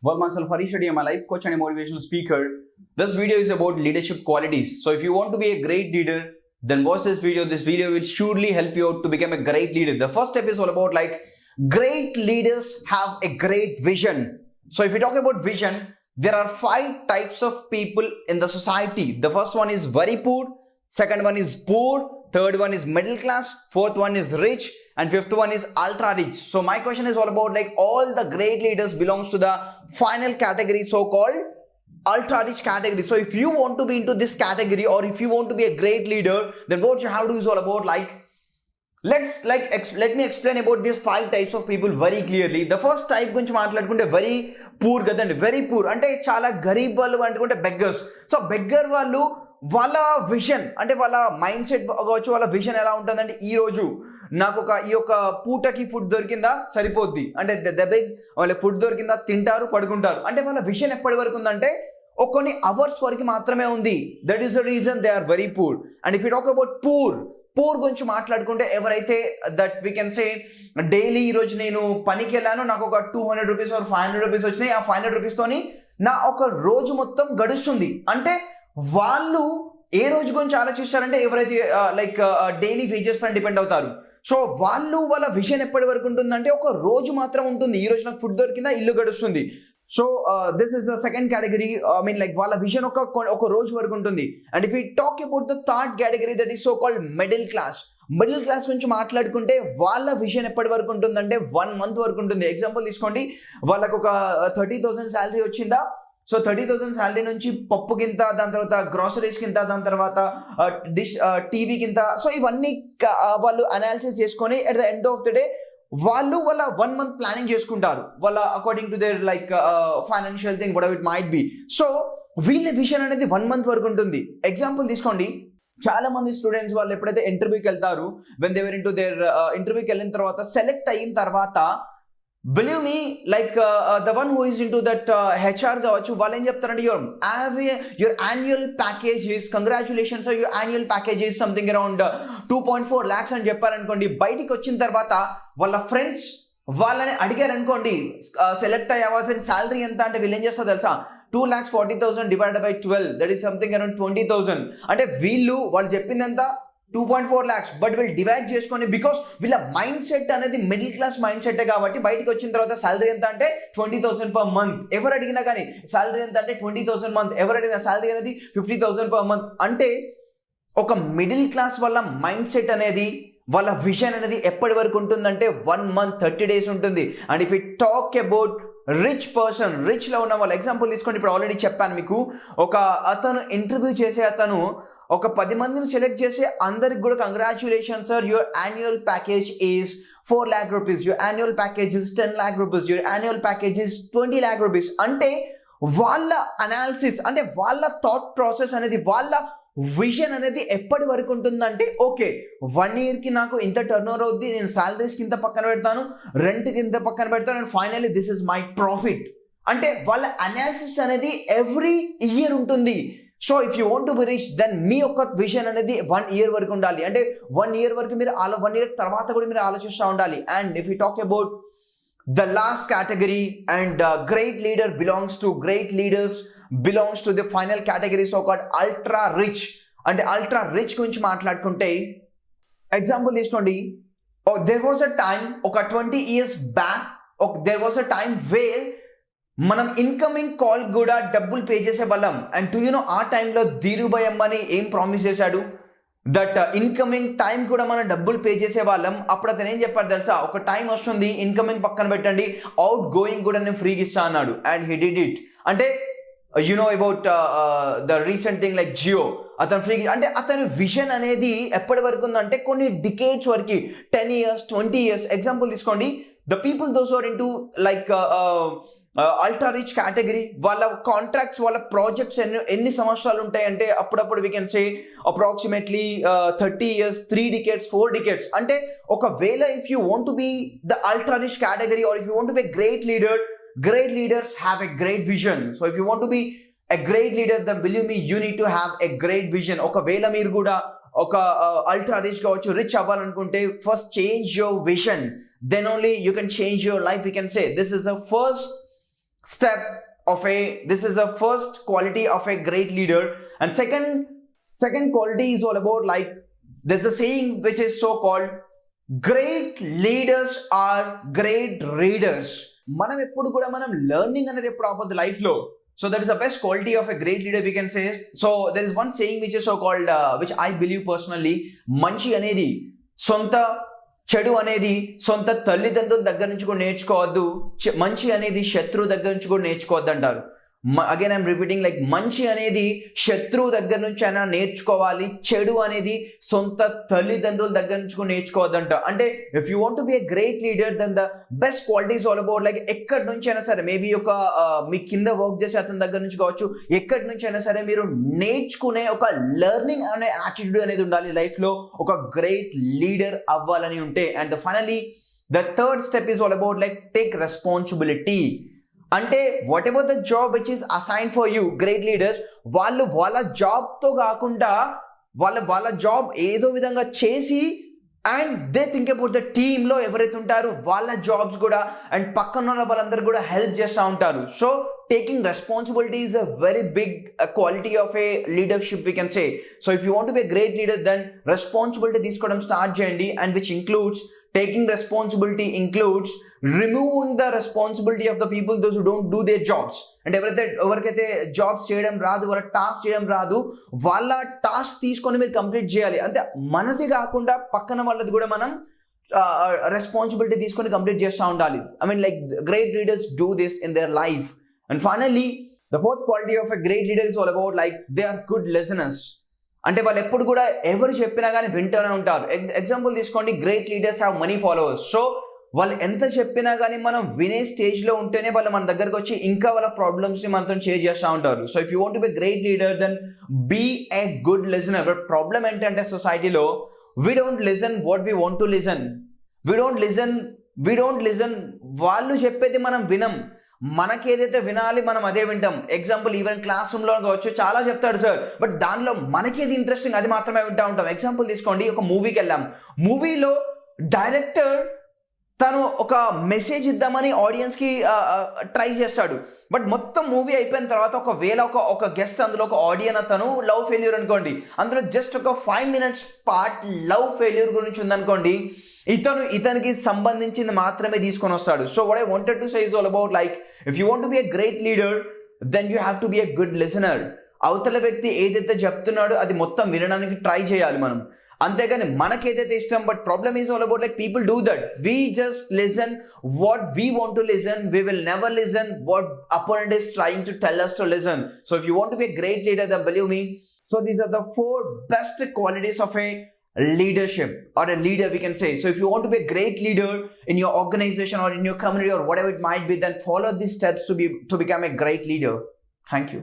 Well, myself Harish Reddy, I'm a life coach and a motivational speaker. This video is about leadership qualities. So if you want to be a great leader, then watch this video. This video will surely help you out to become a great leader. The first step is all about great leaders have a great vision. So if you talk about vision, there are 5 types of people in the society. The first one is very poor, second one is poor, third one is middle class, fourth one is rich, and fifth one is ultra rich. So my question is all about all the great leaders belongs to the final category, so called ultra rich category. So if you want to be into this category, or if you want to be a great leader, then what you have to do is all about let me explain about these 5 types of people very clearly. The first type గురించి మాట్లాడుకుంటే very poor కదండి. very poor అంటే చాలా గరీబ్ వాళ్ళు అనుకుంటే beggars. So beggar వాళ్ళు వాళ్ళ vision అంటే వాళ్ళ మైండ్ సెట్ కావచ్చు, వాళ్ళ విజన్ ఎలా ఉంటుందంటే ఈ రోజు నాకు ఈ యొక్క పూటకి ఫుడ్ దొరికిందా సరిపోద్ది అంటే వాళ్ళ ఫుడ్ దొరికిందా తింటారు పడుకుంటారు అంటే వాళ్ళ విజన్ ఎప్పటి వరకు ఉందంటే కొన్ని అవర్స్ వరకు మాత్రమే ఉంది. That is the reason they are very poor. And if you talk about poor గురించి మాట్లాడుకుంటే ఎవరైతే that we can say daily ఈ రోజు నేను పనికి వెళ్ళాను, నాకు ఒక 200 రూపీస్ ఆర్ 500 రూపీస్ వచ్చినాయి, ఆ 500 రూపీస్ తోని నా ఒక రోజు మొత్తం గడుస్తుంది. అంటే వాళ్ళు ఏ రోజు గురించి ఆలోచిస్తారంటే ఎవరైతే డైలీ వేజెస్ పైన డిపెండ్ అవుతారు. సో వాళ్ళ విజన్ ఎప్పటి వరకు ఉంటుందంటే ఒక రోజు మాత్రం ఉంటుంది. ఈ రోజు నాకు ఫుడ్ దొరికిందా, ఇల్లు గడుస్తుంది. So this is the second category. వాళ్ళ విజన్ ఒక రోజు వరకు ఉంటుంది. And if you talk about the third category, that is so called middle class. Middle class నుంచి మాట్లాడుకుంటే వాళ్ళ విజన్ ఎప్పటి వరకు ఉంటుందంటే 1 మంత్ వరకు ఉంటుంది. ఎగ్జాంపుల్ తీసుకోండి, వాళ్ళకు ఒక 30,000 శాలరీ వచ్చిందా, సో 30,000 శాలరీ నుంచి పప్పు కింద, దాని తర్వాత గ్రాసరీస్ కింద, దాని తర్వాత టీవీ కింద, సో ఇవన్నీ వాళ్ళు అనాలిసిస్ చేసుకొని at the end of the day వాళ్ళ 1 మంత్ ప్లానింగ్ చేసుకుంటారు, వాళ్ళ according to their financial thing what ever it might be. So వీళ్ళ విజన్ అనేది 1 మంత్ వరకు ఉంటుంది. ఎగ్జాంపుల్ తీసుకోండి, చాలా మంది స్టూడెంట్స్ వాళ్ళు ఎప్పుడైతే ఇంటర్వ్యూకి వెళ్తారు, when they're in to there ఇంటర్వ్యూకి వెళ్ళిన తర్వాత సెలెక్ట్ అయిన తర్వాత, believe me the one who is in to that HR కావచ్చు, వాళ్ళు ఏం చెప్తారంటే your annual package is congratulations, your annual package is something around 2.4 lakhs అని చెప్పారనుకోండి. బయటికి వచ్చిన తర్వాత వాళ్ళ ఫ్రెండ్స్ వాళ్ళని అడిగారు అనుకోండి, సెలెక్ట్ అయ్యావా, శాలరీ ఎంత అంటే వీళ్ళు ఏం చేస్తారు తెలుసా, 2,40,000 divided by 12, that is something around 20,000. అంటే వాళ్ళు చెప్పింది ఎంత 2.4 lakhs, బట్ వీళ్ళు డివైడ్ చేసుకొని, బికాస్ వీళ్ళ మైండ్ సెట్ అనేది మిడిల్ క్లాస్ మైండ్ సెట్ కాబట్టి బయటకు వచ్చిన తర్వాత శాలరీ ఎంత అంటే 20,000 per month. ఎవరు అడిగినా కానీ శాలరీ ఎంత అంటే 20,000 month, ఎవరు అడిగిన శాలరీ అనేది 50,000 per month. అంటే ఒక మిడిల్ క్లాస్ వాళ్ళ మైండ్ సెట్ అనేది, వాళ్ళ విజన్ అనేది ఎప్పటి వరకు ఉంటుందంటే 1 month 30 days ఉంటుంది. And if you talk about rich person, rich లో ఉన్న వాళ్ళ ఎగ్జాంపుల్ తీసుకోండి. ఇప్పుడు ఆల్రెడీ చెప్పాను మీకు, ఒక అతను ఇంటర్వ్యూ చేసే అతను ఒక 10 మందిని సెలెక్ట్ చేసి అందరికి కూడా congratulations sir, your annual package is 4 lakh rupees, your annual package is 10 lakh rupees, your annual package is 20 lakh rupees. అంటే వాళ్ళ అనాలిసిస్ అంటే వాళ్ళ థాట్ ప్రాసెస్ అనేది, వాళ్ళ విజన్ అనేది ఎప్పటి వరకు ఉంటుందంటే ఓకే 1 year కి నాకు ఇంత టర్న్ ఓవర్ అవుద్ది, నేను సాలరీస్ కింద పక్కన పెడతాను, రెంట్ కింద పక్కన పెడతాను, and finally this is my profit. అంటే వాళ్ళ అనాలిసిస్ అనేది ఎవ్రీ ఇయర్ ఉంటుంది. So if you want to be rich, then మీ యొక్క విజన్ అనేది 1 year వరకు ఉండాలి. అంటే 1 year వరకు మీరు 1 year తర్వాత కూడా మీరు ఆలోచిస్తూ ఉండాలి. And if you talk about the last category, and great leaders belongs to the final category, so called ultra rich. అంటే ultra rich గురించి మాట్లాడుకుంటే ఎగ్జాంపుల్ తీసుకోండి, there was a time ఒక 20 years back, there was a time where మనం incoming call కూడా డబ్బులు pay చేసే వాళ్ళం. అండ్ టు యూనో ఆ టైంలో ధీరుభాయ్ అంబానీ ఏం ప్రామిస్ చేశాడు, దట్ ఇన్కమింగ్ టైం కూడా మనం డబ్బులు పే చేసే వాళ్ళం. అప్పుడు అతను ఏం చెప్పాడు తెలుసా, ఒక టైం వస్తుంది ఇన్కమింగ్ పక్కన పెట్టండి, అవుట్ గోయింగ్ కూడా నేను ఫ్రీగా ఇస్తా అన్నాడు. And he did it. అంటే you know about the recent thing like Jio, అతను ఫ్రీగా, అంటే అతని విజన్ అనేది ఎప్పటి వరకు ఉందంటే కొన్ని డికేడ్స్ వరకు, 10 years 20 years. ఎగ్జాంపుల్ తీసుకోండి, the people those are into ultra rich category, వాళ్ళ కాంట్రాక్ట్స్, వాళ్ళ ప్రాజెక్ట్స్ ఎన్ని సంవత్సరాలు ఉంటాయంటే అప్పుడప్పుడు we can say approximately 30 years, 3 decades, 4 decades. అంటే ఒకవేళ if you want to be the ultra rich category, or if you want to be great leaders have a great vision. So if you want to be a great leader, then believe me, you need to have a great vision. ఒకవేళ మీరు కూడా ఒక ultra rich కావచ్చు, rich అవ్వాలనుకుంటే first change your vision, then only you can change your life. We can say this is the first step of a, this is the first quality of a great leader. And second quality is all about, like, there's a saying which is so called, great leaders are great readers. మనం ఎప్పుడు కూడా మనం learning అనేది ఎప్పుడు ఆపొద్దు life లో. So that is the best quality of a great leader we can say. So there is one saying which is so called, which I believe personally, మంచి అనేది సొంత, చెడు అనేది సొంత తల్లిదండ్రుల దగ్గర నుంచి కూడా నేర్చుకోవద్దు, మంచి అనేది శత్రువు దగ్గర నుంచి కూడా నేర్చుకోవద్దు అంటారు. అగైన్ ఐఎమ్ రిపీటింగ్, లైక్ మంచి అనేది శత్రువు దగ్గర నుంచి అయినా నేర్చుకోవాలి, చెడు అనేది సొంత తల్లిదండ్రుల దగ్గర నుంచి కూడా నేర్చుకోవద్దంట. అంటే if you want to be a great leader, then the best qualities all about, like ఎక్కడి నుంచి అయినా సరే, మేబీ ఒక మీ కింద వర్క్ చేసే అతని దగ్గర నుంచి కావచ్చు, ఎక్కడి నుంచి అయినా సరే మీరు నేర్చుకునే ఒక లెర్నింగ్ అనే యాటిట్యూడ్ అనేది ఉండాలి లైఫ్ లో, ఒక గ్రేట్ లీడర్ అవ్వాలని ఉంటే. And finally the third step is all about, like take responsibility. అంటే whatever the job which is assign for you, great leaders వాళ్ళు వాళ్ళ జాబ్తో కాకుండా వాళ్ళ జాబ్ ఏదో విధంగా చేసి, and they think about the టీంలో ఎవరైతే ఉంటారో వాళ్ళ జాబ్స్ కూడా, అండ్ పక్కన ఉన్న వాళ్ళందరూ కూడా హెల్ప్ చేస్తూ ఉంటారు. So taking responsibility is a very big quality of a leadership we can say. So if you want to be a great leader, then responsibility తీసుకోవడం స్టార్ట్ చేయండి. And which includes, taking responsibility includes removing the responsibility of the people, those who don't do their jobs. And ఎవరికైతే jobs చేయడం రాదు, వాళ్ళ task చేయడం రాదు, వాళ్ళ task తీసుకొని మీరు కంప్లీట్ చేయాలి. అంటే మనది కాకుండా పక్కన వాళ్ళది కూడా మనం రెస్పాన్సిబిలిటీ తీసుకొని కంప్లీట్ చేస్తూ ఉండాలి. I mean, like great leaders do this in their life. And finally the fourth quality of a great leader is all about, like they are good listeners. అంటే వాళ్ళు ఎప్పుడు కూడా ఎవరు చెప్పినా కానీ వింటూనే ఉంటారు. ఎగ్జాంపుల్ తీసుకోండి, great leaders have money followers. So వాళ్ళు ఎంత చెప్పినా కానీ మనం వినే స్టేజ్లో ఉంటేనే వాళ్ళు మన దగ్గరకు వచ్చి ఇంకా వాళ్ళ ప్రాబ్లమ్స్ని మనతో షేర్ చేస్తూ ఉంటారు. So if you want to be great leader, then be a good listener. But problem ఏంటంటే సొసైటీలో we don't listen what we want to listen. We don't listen వాళ్ళు చెప్పేది మనం వినం, మనకి ఏదైతే వినాలి మనం అదే వింటాం. ఎగ్జాంపుల్, ఈవెన్ క్లాస్ రూమ్లో కావచ్చు, చాలా చెప్తాడు సార్, బట్ దానిలో మనకి ఏది ఇంట్రెస్టింగ్ అది మాత్రమే వింటూ ఉంటాం. ఎగ్జాంపుల్ తీసుకోండి, ఒక మూవీకి వెళ్ళాం, మూవీలో డైరెక్టర్ తను ఒక మెసేజ్ ఇద్దామని ఆడియన్స్కి ట్రై చేస్తాడు, బట్ మొత్తం మూవీ అయిపోయిన తర్వాత ఒకవేళ ఒక గెస్ట్, అందులో ఒక ఆడియన్ అతను లవ్ ఫెయిల్యూర్ అనుకోండి, అందులో జస్ట్ ఒక 5 minutes పార్ట్ లవ్ ఫెయిల్యూర్ గురించి ఉందనుకోండి, ఇతనికి సంబంధించింది మాత్రమే తీసుకొని వస్తాడు. So what I wanted to say is all about, like if you want to be a great leader, then you have to be a good listener. అవతల వ్యక్తి ఏదైతే చెప్తున్నాడో అది మొత్తం వినడానికి ట్రై చేయాలి మనం, అంతేగాని మనకి ఏదైతే ఇష్టం. But problem is all about, like people do that, we just listen what we want to listen, we will never listen what opponent is trying to tell us to listen. So if you want to be a great leader, then believe me, so these are the 4 best qualities of a leadership or a leader, we can say. So if you want to be a great leader in your organization or in your community or whatever it might be, then follow these steps to become a great leader. Thank you.